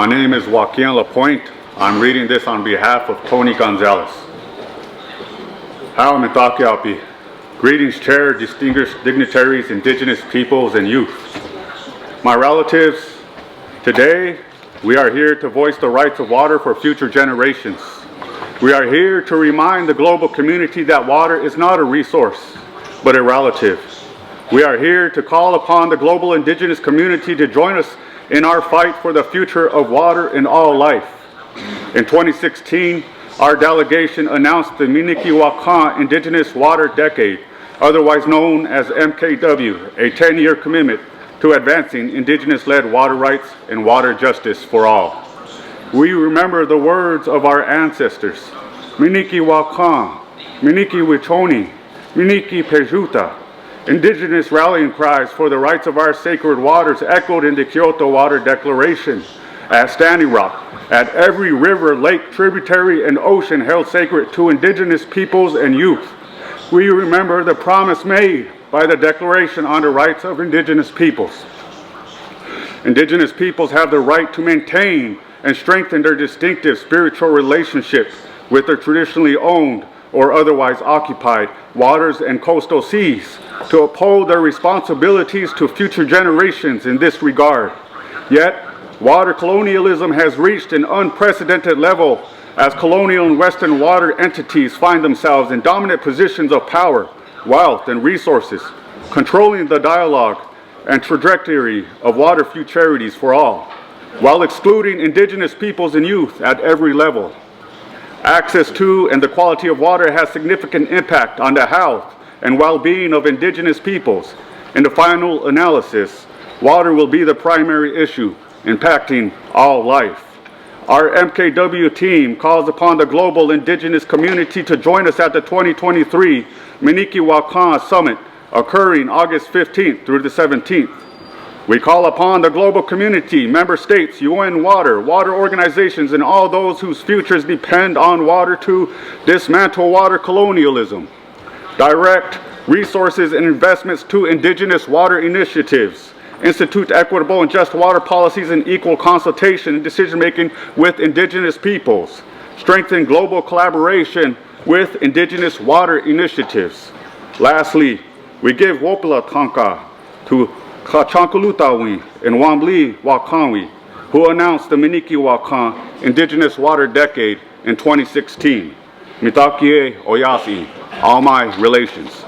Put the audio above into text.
My name is Wakinyan LaPointe. I'm reading this on behalf of Tony Gonzalez. How Mitakiapi. Greetings, Chair, distinguished dignitaries, Indigenous peoples, and youth. My relatives, today we are here to voice the rights of water for future generations. We are here to remind the global community that water is not a resource, but a relative. We are here to call upon the global Indigenous community to join us in our fight for the future of water in all life. In 2016, our delegation announced the Wakan Indigenous Water Decade, otherwise known as MKW, a 10-year commitment to advancing Indigenous-led water rights and water justice for all. We remember the words of our ancestors, Miniki Wakan, Miniki Wichoni, Miniki Pejuta. Indigenous rallying cries for the rights of our sacred waters echoed in the Kyoto Water Declaration, at Standing Rock, at every river, lake, tributary, and ocean held sacred to Indigenous peoples and youth. We remember the promise made by the Declaration on the Rights of Indigenous Peoples. Indigenous peoples have the right to maintain and strengthen their distinctive spiritual relationship with their traditionally owned or otherwise occupied waters and coastal seas, to uphold their responsibilities to future generations in this regard. Yet, water colonialism has reached an unprecedented level as colonial and Western water entities find themselves in dominant positions of power, wealth, and resources, controlling the dialogue and trajectory of water futurities for all, while excluding Indigenous peoples and youth at every level. Access to and the quality of water has significant impact on the health and well-being of Indigenous peoples. In the final analysis, water will be the primary issue impacting all life. Our MKW team calls upon the global Indigenous community to join us at the 2023 Wakan Summit occurring August 15th through the 17th. We call upon the global community, member states, UN water organizations, and all those whose futures depend on water to dismantle water colonialism. Direct resources and investments to Indigenous water initiatives. Institute equitable and just water policies and equal consultation and decision-making with Indigenous peoples. Strengthen global collaboration with Indigenous water initiatives. Lastly, we give Wopila Tanka to Kachankulutawi and Wambli Wakanwi, who announced the Wakan Indigenous Water Decade in 2016. Mitakie Oyasi, all my relations.